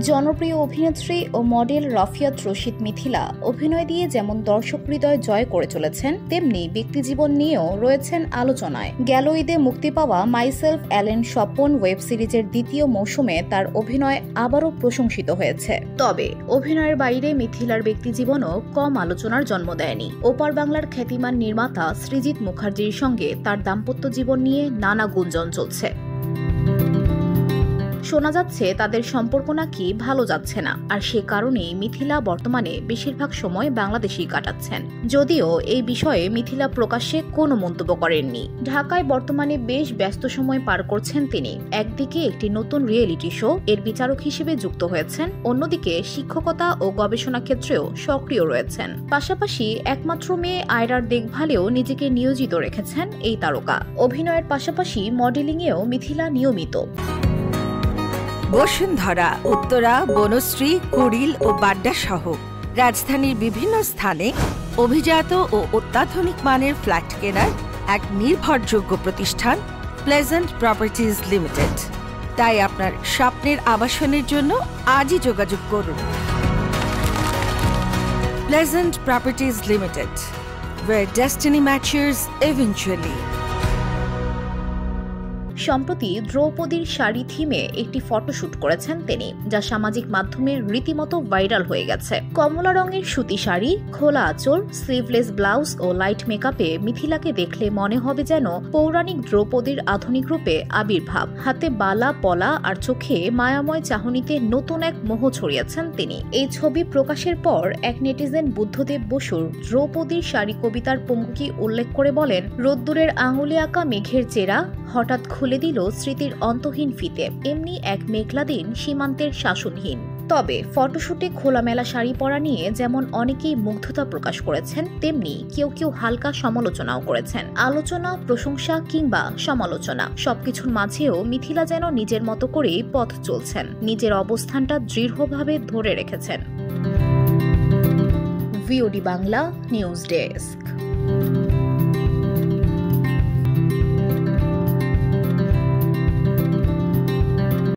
জনপ্রিয় অভিনেত্রী ও মডেল রাফিয়াত রশিদ মিথিলা অভিনয় দিয়ে যেমন দর্শক হৃদয় জয় করে চলেছেন, তেমনি ব্যক্তিজীবন নিয়েও রয়েছেন আলোচনায়। গেল ঈদে মুক্তি পাওয়া মাইসেলফ অ্যালেন স্বপন ওয়েব সিরিজের দ্বিতীয় মৌসুমে তার অভিনয় আবারও প্রশংসিত হয়েছে। তবে অভিনয়ের বাইরে মিথিলার ব্যক্তিজীবনও কম আলোচনার জন্ম দেয়নি। ওপার বাংলার খ্যাতিমান নির্মাতা সৃজিত মুখার্জির সঙ্গে তার দাম্পত্য জীবন নিয়ে নানা গুঞ্জন চলছে। শোনা যাচ্ছে তাদের সম্পর্ক নাকি ভালো যাচ্ছে না, আর সে কারণেই মিথিলা বর্তমানে বেশিরভাগ সময় বাংলাদেশেই কাটাচ্ছেন। যদিও এই বিষয়ে মিথিলা প্রকাশ্যে কোনো মন্তব্য করেননি। ঢাকায় বর্তমানে বেশ ব্যস্ত সময় পার করছেন তিনি। একদিকে একটি নতুন রিয়েলিটি শো এর বিচারক হিসেবে যুক্ত হয়েছেন, অন্যদিকে শিক্ষকতা ও গবেষণা ক্ষেত্রেও সক্রিয় রয়েছেন। পাশাপাশি একমাত্র মেয়ে আয়রার দেখভালেও নিজেকে নিয়োজিত রেখেছেন এই তারকা। অভিনয়ের পাশাপাশি মডেলিংয়েও মিথিলা নিয়মিত। বসুন্ধরা, উত্তরা, বনশ্রী, কুড়িল ও বাড্ডা সহ রাজধানীর বিভিন্ন স্থানে অভিজাত ও অত্যাধুনিক মানের ফ্ল্যাট কেনার এক নির্ভরযোগ্য প্রতিষ্ঠান প্লেজেন্ট প্রপার্টিজ লিমিটেড। তাই আপনার স্বপ্নের আবাসনের জন্য আজই যোগাযোগ করুন। Pleasant properties limited, where destiny matches eventually. সম্প্রতি দ্রৌপদীর শাড়ি থিমে একটি ফটোশুট করেছেন তিনি, যা সামাজিক মাধ্যমে রীতিমতো ভাইরাল হয়ে গেছে। কমলা রঙের সুতি শাড়ি, খোলা আঁচল, স্লিভলেস ব্লাউজ ও লাইট মেকআপে মিথিলাকে দেখলে মনে হবে যেন পৌরাণিক দ্রৌপদীর আধুনিক রূপে আবির্ভাব। হাতে বালা, পলা আর চোখে মায়াময় চাহনিতে নতুন এক মোহ ছড়িয়েছেন তিনি। এই ছবি প্রকাশের পর এক নেটিজেন বুদ্ধদেব বসুর দ্রৌপদীর শাড়ি কবিতার পঙ্ক্তি উল্লেখ করে বলেন, রোদ্দুরের আঙুলে আঁকা মেঘের চেরা হঠাৎ খুলে দিল স্মৃতির অন্তহীন ফিতে, এমনি এক মেঘলা দিন সীমান্তের শাসনহীন। তবে ফটোশুটে খোলামেলা শাড়ি পরা নিয়ে যেমন অনেকেই মুগ্ধতা প্রকাশ করেছেন, তেমনি কেউ কেউ হালকা সমালোচনাও করেছেন। আলোচনা, প্রশংসা কিংবা সমালোচনা সবকিছুর মাঝেও মিথিলা যেন নিজের মতো করেই পথ চলছেন, নিজের অবস্থানটা দৃঢ়ভাবে ধরে রেখেছেন। VOD Bangla news desk.